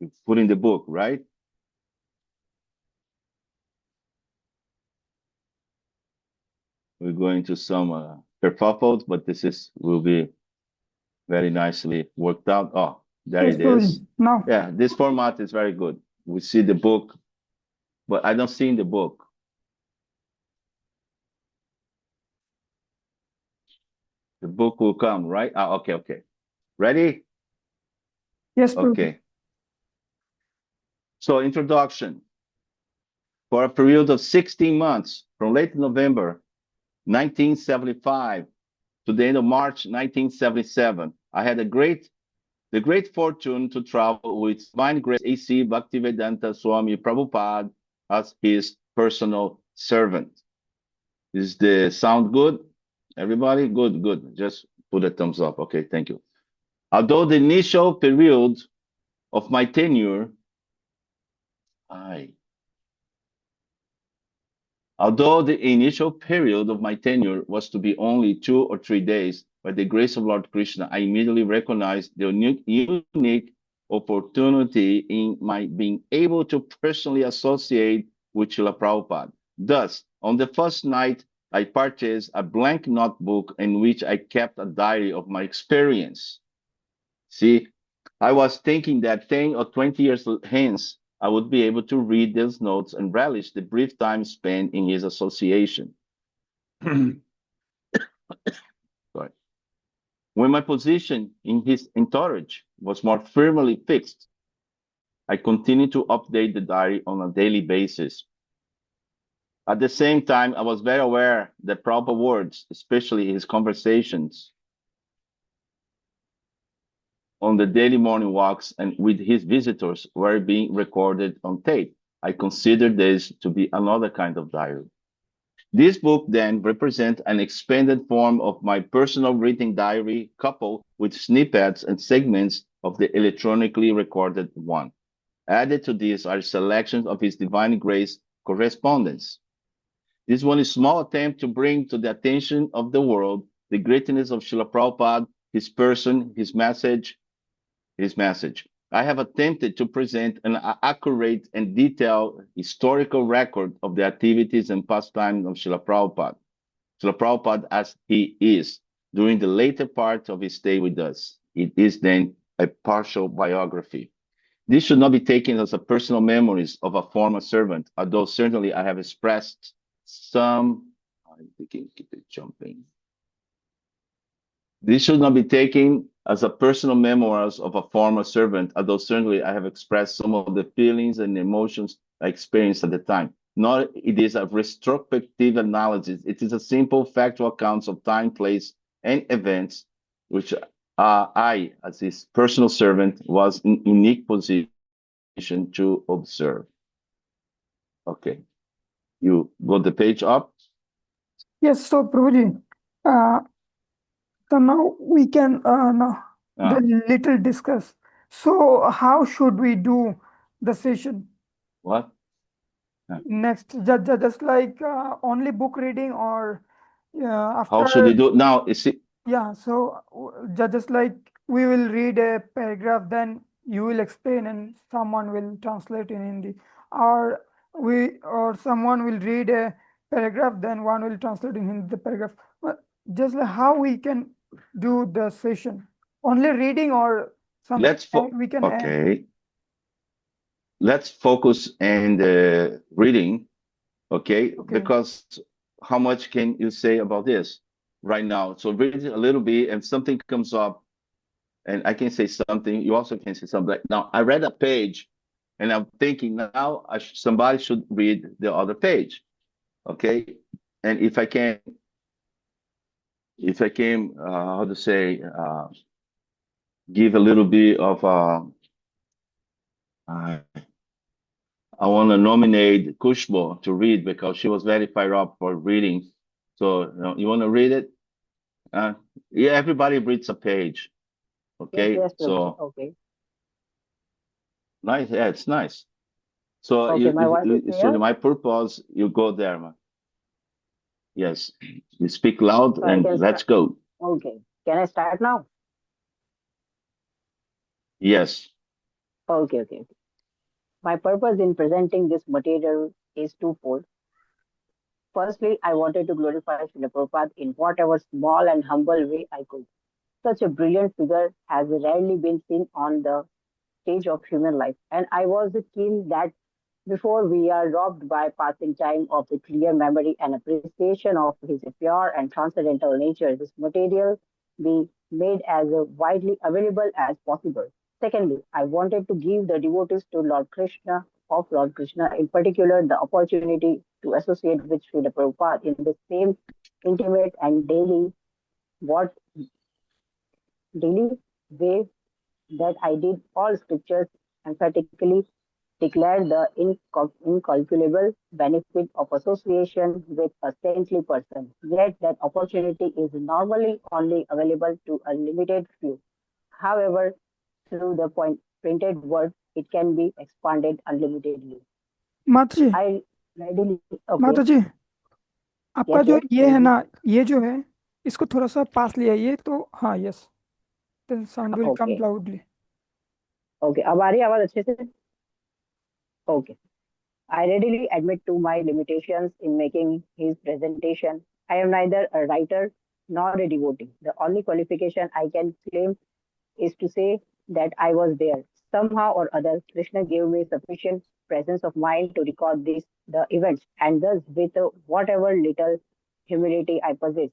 You put in the book, right? We're going to some kerfuffles, but this will be very nicely worked out. Oh, there Yes, it is. now. Yeah, this format is very good. We see the book, but I don't see in the book. The book will come, right? Ah, okay. Ready? Yes, Prabhu. Okay. So introduction. For a period of 16 months, from late November 1975 to the end of March 1977, I had the great fortune to travel with Divine Grace A.C. Bhaktivedanta Swami Prabhupada as his personal servant. Is the sound good? Everybody? Good. Just put a thumbs up. Okay, thank you. Although the initial period of my tenure, although the initial period of my tenure was to be only 2 or 3 days, by the grace of Lord Krishna, I immediately recognized the unique opportunity in my being able to personally associate with Srila Prabhupada. Thus, on the first night, I purchased a blank notebook in which I kept a diary of my experience. See, I was thinking that 10 or 20 years hence, I would be able to read those notes and relish the brief time spent in his association. Sorry. When my position in his entourage was more firmly fixed, I continued to update the diary on a daily basis. At the same time, I was very aware that proper words, especially his conversations on the daily morning walks and with his visitors, were being recorded on tape. I considered this to be another kind of diary. This book then represents an expanded form of my personal written diary, coupled with snippets and segments of the electronically recorded one. Added to this are selections of his Divine Grace correspondence. This one is a small attempt to bring to the attention of the world the greatness of Srila Prabhupada, his person, his message. I have attempted to present an accurate and detailed historical record of the activities and pastimes of Srila Prabhupada. Srila Prabhupada as he is during the later part of his stay with us. It is then a partial biography. This should not be taken as a personal memories of a former servant, although certainly I have expressed some, keep it jumping. This should not be taken as a personal memoirs of a former servant, although certainly I have expressed some of the feelings and emotions I experienced at the time. Nor it is a retrospective analysis. It is a simple factual accounts of time, place, and events, which I, as his personal servant, was in unique position to observe. Okay. You got the page up? Yes, so Prabhuji, so now we can the little discuss. So how should we do the session? What? Next, just like only book reading or after. How should we do now? Is it? Yeah, so just like we will read a paragraph, then you will explain and someone will translate in Hindi, or someone will read a paragraph, then one will translate in Hindi the paragraph. But just like how we can do the session, only reading or something we can add. Okay. Let's focus on the reading, okay? Because how much can you say about this right now? So read a little bit, and something comes up, and I can say something. You also can say something. Like, now, I read a page, and I'm thinking now somebody should read the other page, okay? And if I can, how to say, give a little bit of I want to nominate Kushbo to read because she was very fired up for reading. So you want to read it? Yeah, everybody reads a page. Okay. Yes, so okay. Nice. Yeah, it's nice. So okay, my purpose, you go there, man. Yes, you speak loud so and let's go. Okay. Can I start now? Yes. Okay. My purpose in presenting this material is twofold. Firstly, I wanted to glorify Srila Prabhupada in whatever small and humble way I could. Such a brilliant figure has rarely been seen on the stage of human life, and I was keen that before we are robbed by passing time of the clear memory and appreciation of his pure and transcendental nature, this material be made as widely available as possible. Secondly, I wanted to give the devotees to Lord Krishna, in particular, the opportunity to associate with Srila Prabhupada in the same intimate and what daily way that I did. All scriptures emphatically declare the incalculable benefit of association with a saintly person. Yet that opportunity is normally only available to a limited few. However, through the printed word, it can be expanded unlimitedly. माता जी I readily, okay, माता जी आपका yes, जो yes, ये है Prabhuji. ना, ये जो है, इसको थोड़ा सा पास ले आइए तो हाँ, yes, then sound will come Okay, loudly. okay. अब आ रही है आवाज अच्छे से? Okay. I readily admit to my limitations in making his presentation. I am neither a writer nor a devotee. The only qualification I can claim is to say that I was there. Somehow or other, Krishna gave me sufficient presence of mind to record the events, and thus, with whatever little humility I possess,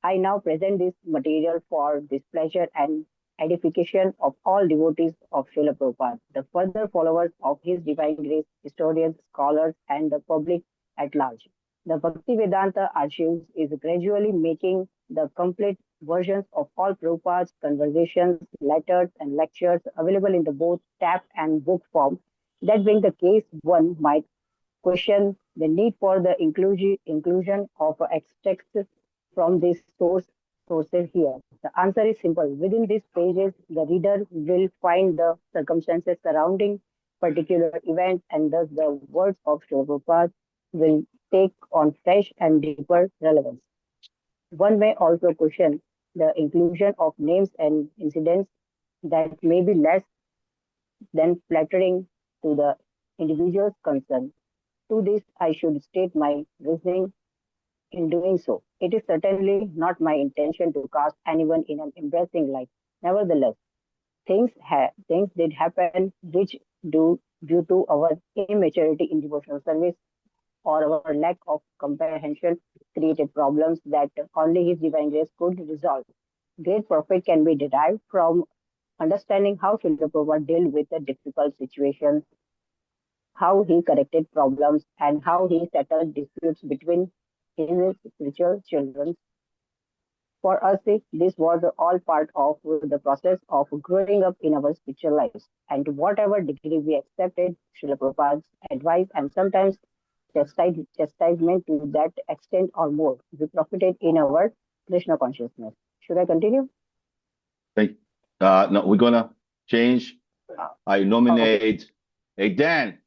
I now present this material for displeasure and edification of all devotees of Srila Prabhupada, the further followers of His Divine Grace, historians, scholars, and the public at large. The Bhaktivedanta Archives is gradually making the complete versions of all Prabhupada's conversations, letters, and lectures available in the both tap and book form. That being the case, one might question the need for the inclusion of extracts from these sources here. The answer is simple. Within these pages, the reader will find the circumstances surrounding particular event, and thus the words of Prabhupada will take on fresh and deeper relevance. One may also question the inclusion of names and incidents that may be less than flattering to the individuals concerned. To this, I should state my reasoning in doing so. It is certainly not my intention to cast anyone in an embarrassing light. Nevertheless, things did happen which due to our immaturity in devotional service or our lack of comprehension created problems that only His divine grace could resolve. Great profit can be derived from understanding how Srila Prabhupada dealt with the difficult situations, how he corrected problems, and how he settled disputes between his spiritual children. For us, this was all part of the process of growing up in our spiritual lives. And to whatever degree we accepted Srila Prabhupada's advice and sometimes chastisement to that extent or more, we profited in our Krishna consciousness. Should I continue? Thank, no, we're gonna change. I Okay. nominate. Hey Dan,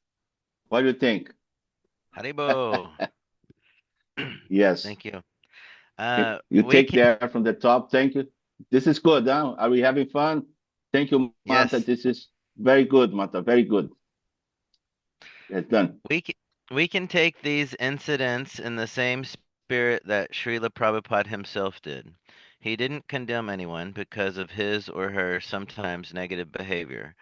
what do you think? Haribo. Yes, Thank you. you We take can, there from the top. Thank you. This is good. Huh? Are we having fun? Thank you, Mata. yes, This is very good, Mata. Very good. It's done. we can, we can take these incidents in the same spirit that Srila Prabhupada himself did. He didn't condemn anyone because of his or her sometimes negative behavior.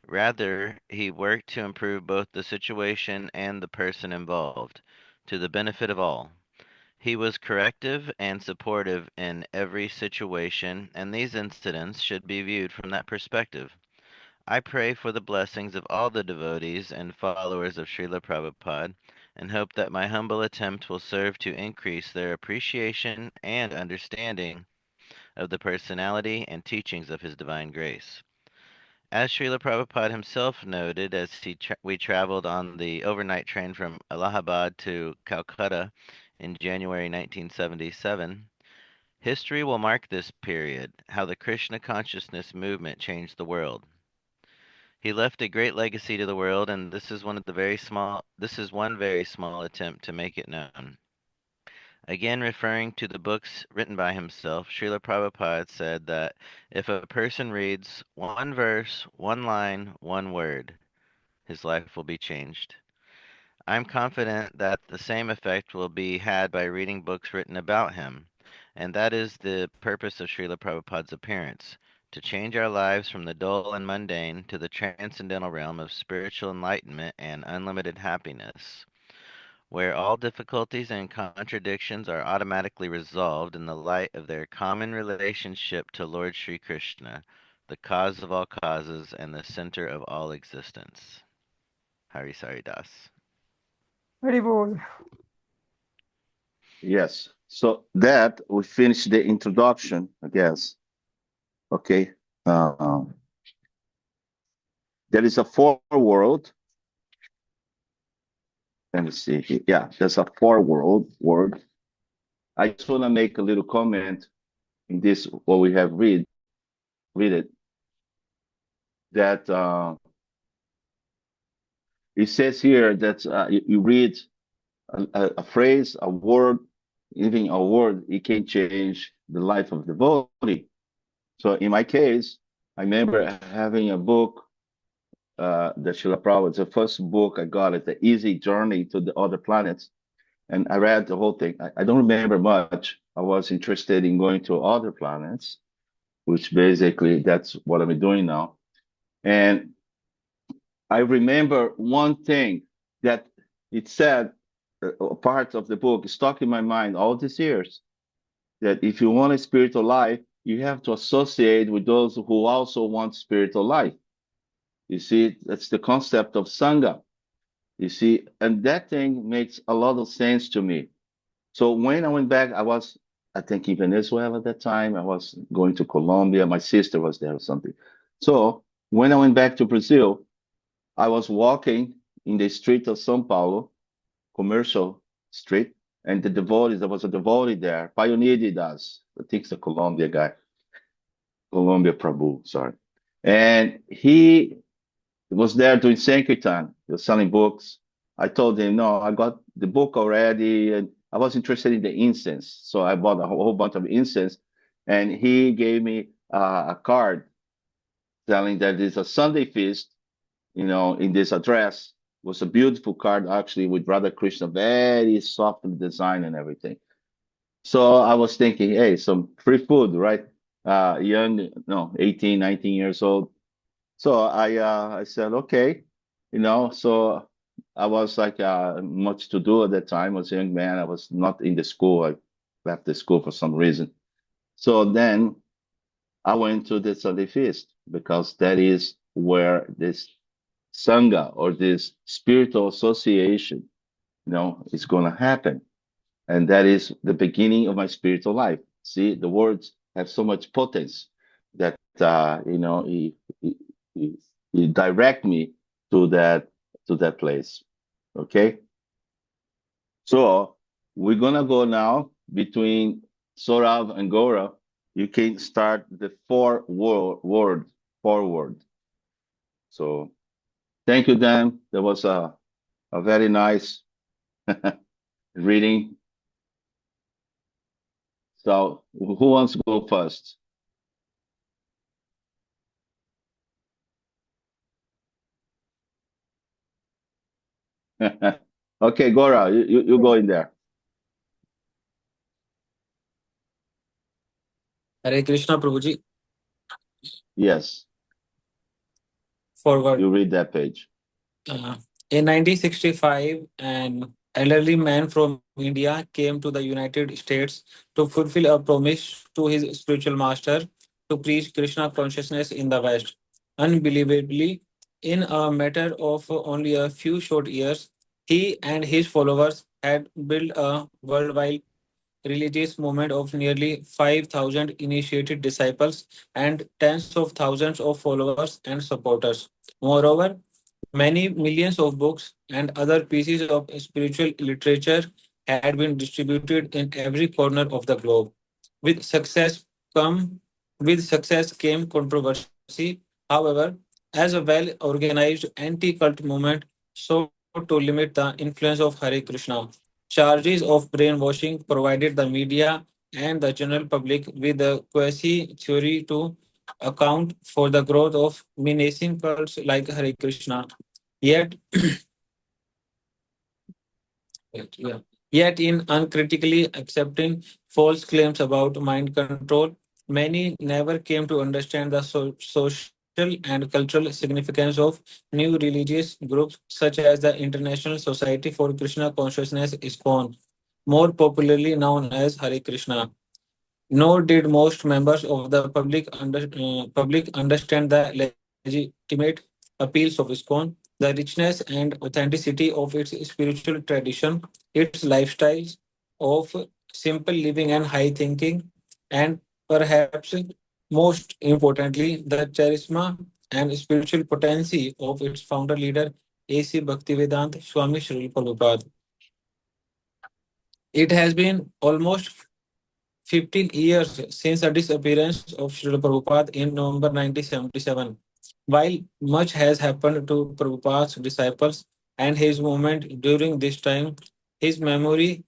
Rather, he worked to improve both the situation and the person involved, to the benefit of all. He was corrective and supportive in every situation, and these incidents should be viewed from that perspective. I pray for the blessings of all the devotees and followers of Srila Prabhupada and hope that my humble attempt will serve to increase their appreciation and understanding of the personality and teachings of His Divine Grace. As Srila Prabhupada himself noted as we traveled on the overnight train from Allahabad to Calcutta in January 1977, history will mark this period, how the Krishna consciousness movement changed the world. He left a great legacy to the world, and this is one very small attempt to make it known. Again, referring to the books written by himself, Srila Prabhupada said that if a person reads one verse, one line, one word, his life will be changed. I'm confident that the same effect will be had by reading books written about him, and that is the purpose of Srila Prabhupada's appearance, to change our lives from the dull and mundane to the transcendental realm of spiritual enlightenment and unlimited happiness, where all difficulties and contradictions are automatically resolved in the light of their common relationship to Lord Sri Krishna, the cause of all causes and the center of all existence. Hari Sari Das. Very bold. Yes. So that we finished the introduction, I guess. Okay. There is a foreword. Let me see. Yeah, there's a foreword word. I just want to make a little comment in this what we have read it that it says here that you read a phrase, a word, even a word, it can change the life of the devotee. So in my case, I remember having a book that Srila Prabhupada, the first book I got it, The Easy Journey to the Other Planets. And I read the whole thing. I don't remember much. I was interested in going to other planets, which basically that's what I'm doing now. And I remember one thing that it said, part of the book stuck in my mind all these years, that if you want a spiritual life, you have to associate with those who also want spiritual life. You see, that's the concept of Sangha. You see, and that thing makes a lot of sense to me. So when I went back, I think, in Venezuela at that time. I was going to Colombia. My sister was there or something. So when I went back to Brazil, I was walking in the street of São Paulo, commercial street, and there was a devotee there, Pioneer de Dasa. I think it's a Colombia guy, Colombia Prabhu, sorry. And he was there doing Sankirtan. He was selling books. I told him, no, I got the book already, and I was interested in the incense. So I bought a whole bunch of incense, and he gave me a card telling that it's a Sunday feast, in this address. It was a beautiful card, actually, with Radha Krishna, very softly designed and everything. So I was thinking, hey, some free food, right? Young, no, 18, 19 years old. So I said, okay, so I was like much to do at that time. I was a young man. I was not in the school. I left the school for some reason. So then I went to the Sunday feast because that is where this Sangha or this spiritual association, is going to happen. And that is the beginning of my spiritual life. See, the words have so much potence that, he direct me to that place. Okay. So we're gonna go now between Saurav and Gaurav. You can start the forward. So thank you, Dan. That was a very nice reading. So who wants to go first? Okay, Gora, you go in there. Hare Krishna, Prabhuji. Yes, Forward. you read that page. In 1965, an elderly man from India came to the United States to fulfill a promise to his spiritual master to preach Krishna consciousness in the West. Unbelievably, in a matter of only a few short years, he and his followers had built a worldwide religious movement of nearly 5,000 initiated disciples and tens of thousands of followers and supporters. Moreover, many millions of books and other pieces of spiritual literature had been distributed in every corner of the globe. With success come with success came controversy. However, as a well-organized anti-cult movement sought to limit the influence of Hare Krishna, Charges of brainwashing provided the media and the general public with a quasi theory to account for the growth of menacing cults like Hare Krishna. Yet, yeah. Yet, in uncritically accepting false claims about mind control, many never came to understand the social and cultural significance of new religious groups such as the International Society for Krishna Consciousness ISKCON, more popularly known as Hare Krishna. Nor did most members of the public understand the legitimate appeals of ISKCON, the richness and authenticity of its spiritual tradition, its lifestyles of simple living and high thinking, and perhaps most importantly, the charisma and spiritual potency of its founder leader, A.C. Bhaktivedanta Swami Srila Prabhupada. It has been almost 15 years since the disappearance of Srila Prabhupada in November 1977. While much has happened to Prabhupada's disciples and his movement during this time, his memory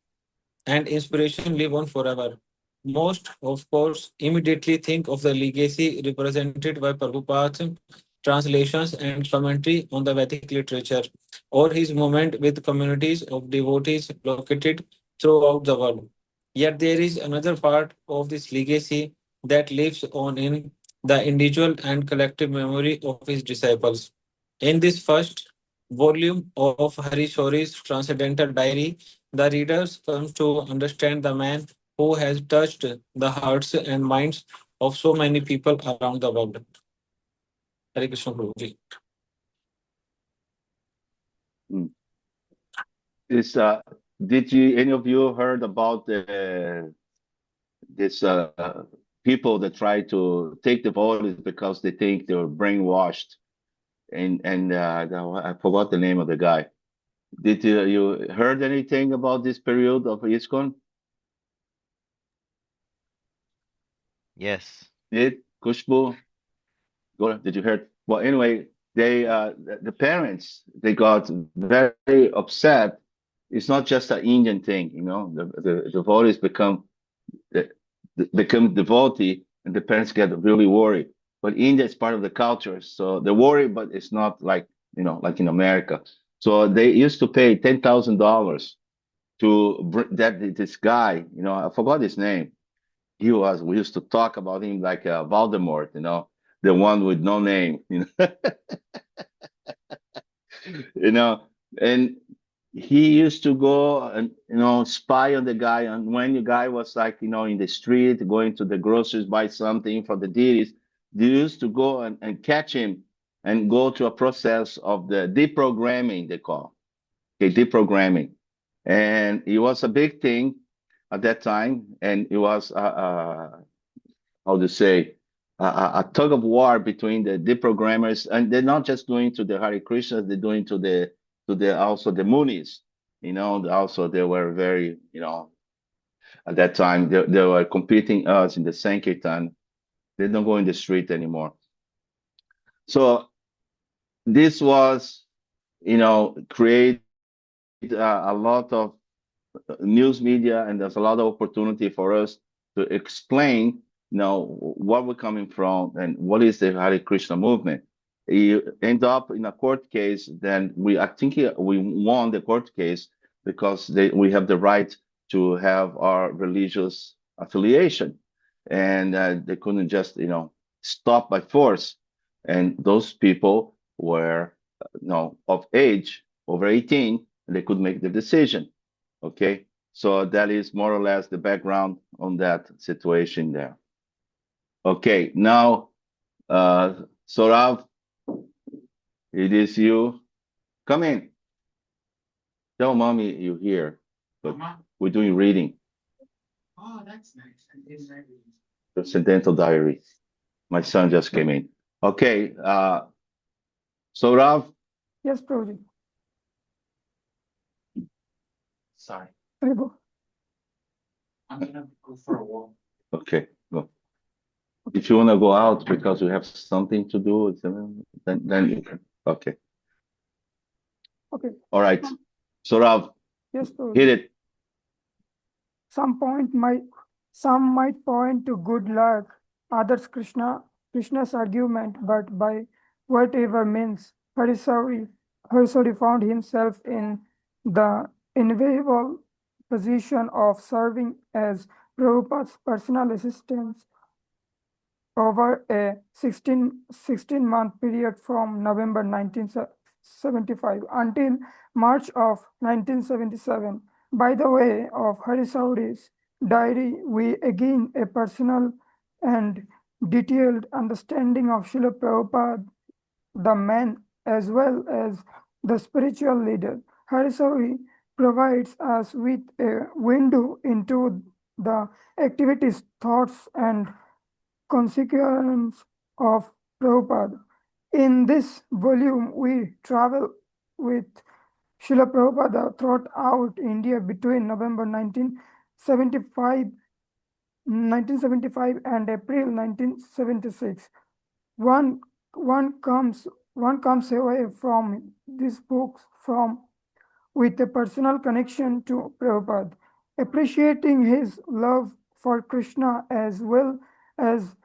and inspiration live on forever. Most, of course, immediately think of the legacy represented by Prabhupada's translations and commentary on the Vedic literature, or his movement with communities of devotees located throughout the world. Yet there is another part of this legacy that lives on in the individual and collective memory of his disciples. In this first volume of Hari Shori's Transcendental Diary, the readers come to understand the man who has touched the hearts and minds of so many people around the world. Hare Krishna Prabhuji. Mm. This, did you any of you heard about this people that try to take the votes because they think they're brainwashed? And I forgot the name of the guy. Did you heard anything about this period of ISKCON? Yes. Did Kushbu? Did you hear? Well, anyway, they the parents they got very upset. It's not just an Indian thing, you know. The devotees become devotee, and the parents get really worried. But India is part of the culture, so they're worried, but it's not like like in America. So they used to pay $10,000 to bring that this guy, I forgot his name. We used to talk about him like Voldemort, the one with no name, you know, and he used to go and spy on the guy. And when the guy was like in the street going to the groceries buy something for the deities, they used to go and catch him and go to a process of the deprogramming, they call deprogramming. And it was a big thing at that time, and it was how to say a tug of war between the deprogrammers, and they're not just doing to the Hare Krishnas, they're doing to the also the Munis. Also they were very at that time they were competing us in the Sankirtan. They don't go in the street anymore. So this was create a lot of news media, and there's a lot of opportunity for us to explain what we're coming from and what is the Hare Krishna movement. You end up in a court case, then I think we won the court case because we have the right to have our religious affiliation, and they couldn't just stop by force. And those people were of age, over 18, and they could make the decision. Okay, so that is more or less the background on that situation there. Okay, now, Saurav, it is you. Come in. Tell mommy you're here. But we're doing reading. Oh, that's nice. I didn't read it. Transcendental Diary. My son just came in. Okay, Saurav. Yes, Prabhuji. Sorry. There you go. I'm gonna go for a walk. Okay, go. If you want to go out because you have something to do, then you can. Okay. Okay. All right. Saurav, Yes, Prabhuji. hit it. some might point to good luck, others Krishna's argument, but by whatever means, Harisari found himself in the enviable position of serving as Prabhupada's personal assistant over a 16-month period from November 1975 until March of 1977. By the way of Harisauri's diary, we again a personal and detailed understanding of Srila Prabhupada, the man as well as the spiritual leader. Harisauri provides us with a window into the activities, thoughts, and consequence of Prabhupada. In this volume, we travel with Srila Prabhupada throughout India between November 1975 and April 1976. One comes away from these books with a personal connection to Prabhupada, appreciating his love for Krishna as well as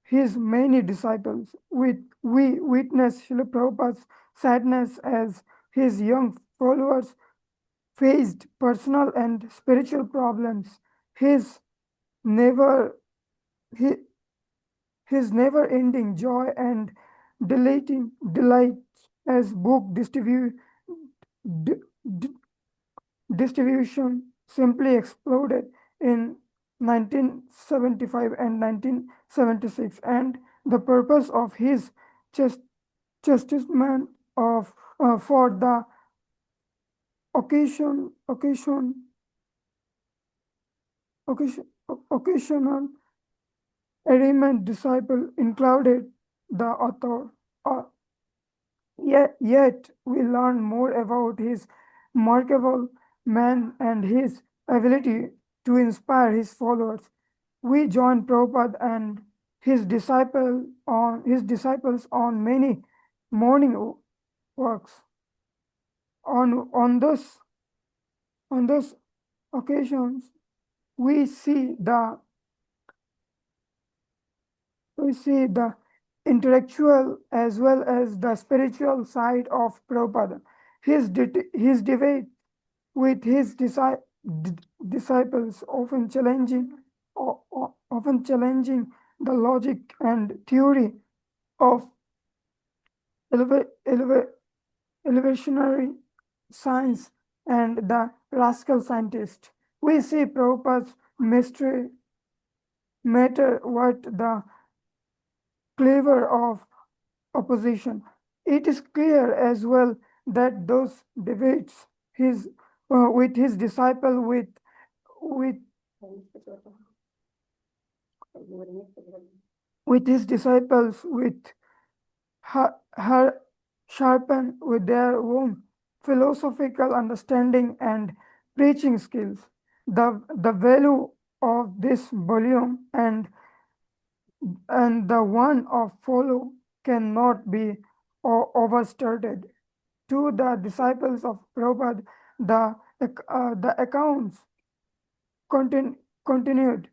his many disciples. We witness Srila Prabhupada's sadness as his young followers faced personal and spiritual problems. His never hi- his never-ending joy and delight as book di- di- distribution simply exploded in 1975 and 1976, and the purpose of his chastisement of for the occasional errant disciple included the author. Uh, yet we learn more about his remarkable man and his ability to inspire his followers. We join Prabhupada and his disciples on many morning walks. On those occasions, we see the intellectual as well as the spiritual side of Prabhupada. His debate with his disciples often challenging the logic and theory of evolutionary science and the rascal scientist. We see Prabhupada's mystery matter what the clever of opposition. It is clear as well that those debates with his disciple with his disciples with her sharpened with their own philosophical understanding and preaching skills. The value of this volume and the one of follow cannot be overstated. To the disciples of Prabhupada, the accounts continued.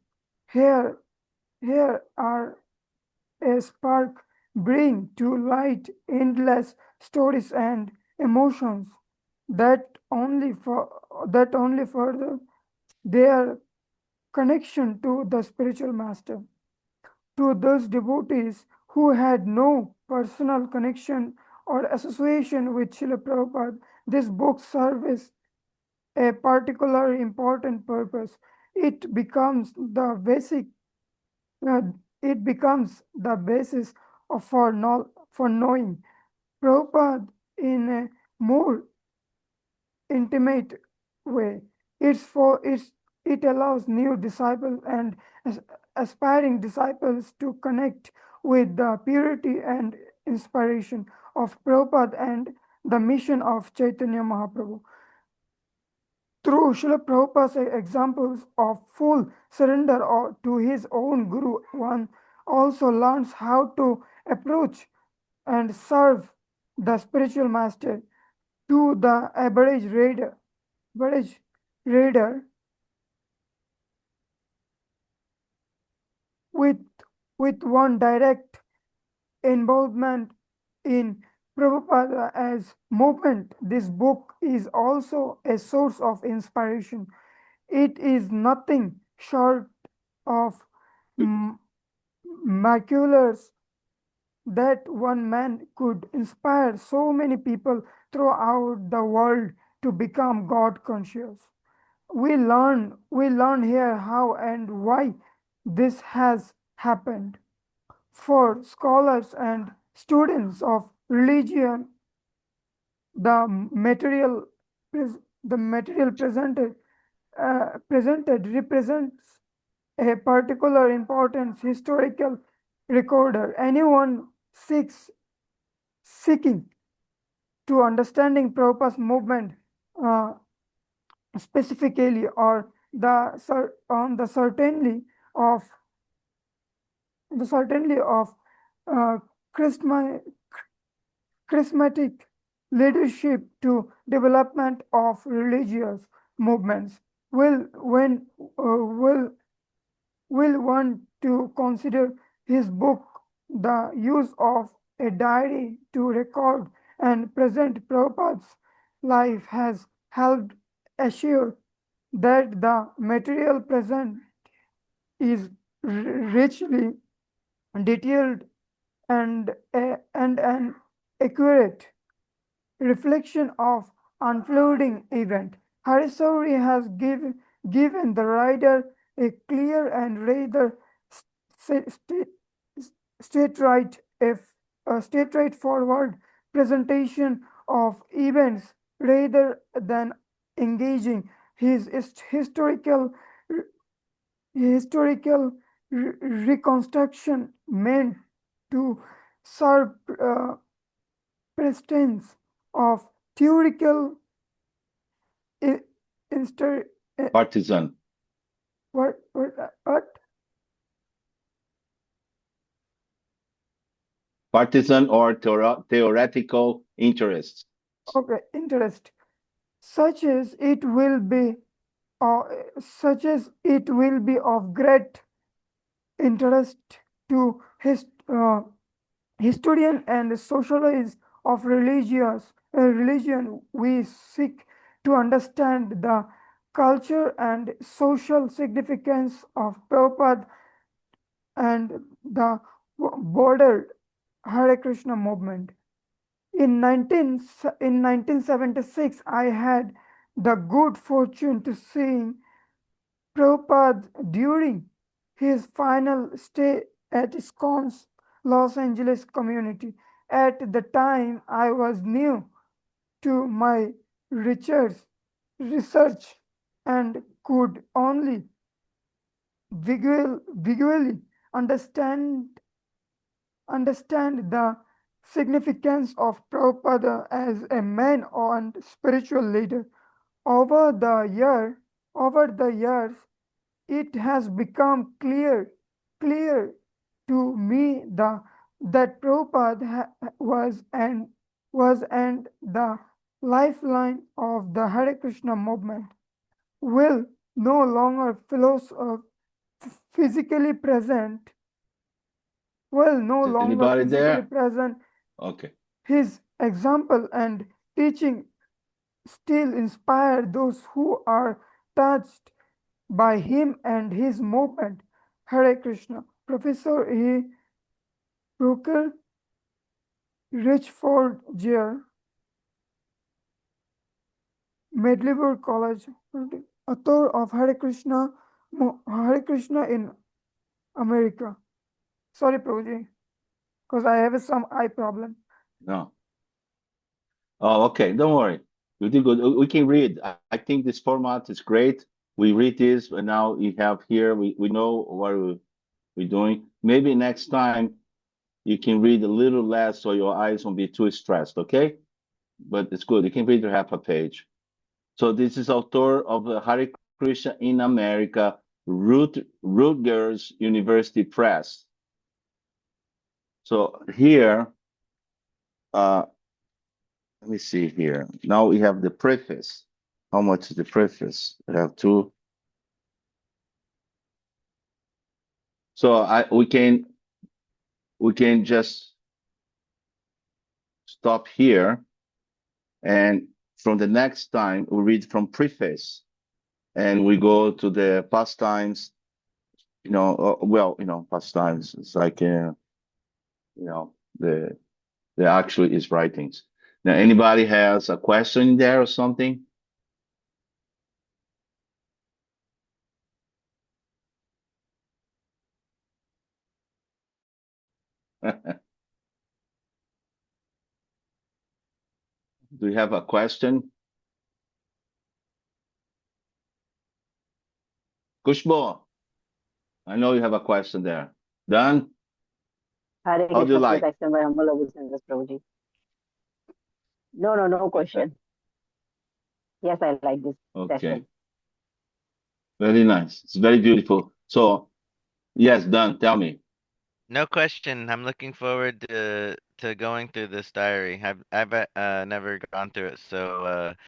Here are a spark bring to light endless stories and emotions that only further their connection to the spiritual master. To those devotees who had no personal connection or association with Srila Prabhupada, this book serves a particularly important purpose. It becomes the basic. Uh, it becomes the basis for knowing Prabhupada in a more intimate way. It allows new disciples and aspiring disciples to connect with the purity and inspiration of Prabhupada and the mission of Chaitanya Mahaprabhu. Through Srila Prabhupada's examples of full surrender to his own Guru, one also learns how to approach and serve the spiritual master. To the average reader, with one direct involvement in Prabhupada as movement. This book is also a source of inspiration. It is nothing short of miraculous that one man could inspire so many people throughout the world to become God conscious. We learn here how and why this has happened. For scholars and students of religion, the material the material presented represents a particular important historical recorder. Anyone seeking to understanding Prabhupada's movement uh, specifically, or on of the certainly of uh, charisma- charismatic leadership to development of religious movements will when will want to consider his book. The use of a diary to record and present Prabhupada's life has helped assure that the material present is richly detailed and an accurate reflection of unfolding event. Harisauri has given the reader a clear and rather st- st- straight right if a straight forward presentation of events rather than engaging his historical reconstruction meant to serve precedence of theoretical i- inster, Partisan. what Partisan or theoretical interests. okay interest uh, such as it will be of great interest to historian and sociologist of religion. We seek to understand the culture and social significance of Prabhupada and the border Hare Krishna movement. In 1976, I had the good fortune to see Prabhupada during his final stay at ISKCON's Los Angeles community. At the time, I was new to my research and could only visually understand the significance of Prabhupada as a man and spiritual leader. Over the years, it has become clear to me that Prabhupada was and the lifeline of the Hare Krishna movement will no longer physically present will no Is longer anybody physically there? present. Okay. His example and teaching still inspire those who are touched by him and his movement. Hare Krishna. Professor E. Brooker Richford Jr., Medliburg College, author of Hare Krishna in America. Sorry, Prabhuji, because I have some eye problem. No. Oh, okay. Don't worry. You did good. We can read. I think this format is great. We read this, but now we have here, we know what we're doing. Maybe next time you can read a little less so your eyes won't be too stressed, okay? But it's good. You can read half a page. So this is author of the Hare Krishna in America, Rutgers University Press. So here, let me see here. Now we have the preface. How much is the preface? We have two. So we can just stop here, and from the next time we read from preface, and we go to the pastimes. Pastimes. It's like the actually is writings. Now, anybody has a question there or something? Do you have a question? Kushbo, I know you have a question there. Done? Hare How do you Krishna, please like? accept my humble obeisance, Prabhuji. No question. Yes, I like this Okay. session. Very nice. It's very beautiful. So, yes, done. Tell me. No question. I'm looking forward to going through this diary. I've never gone through it, so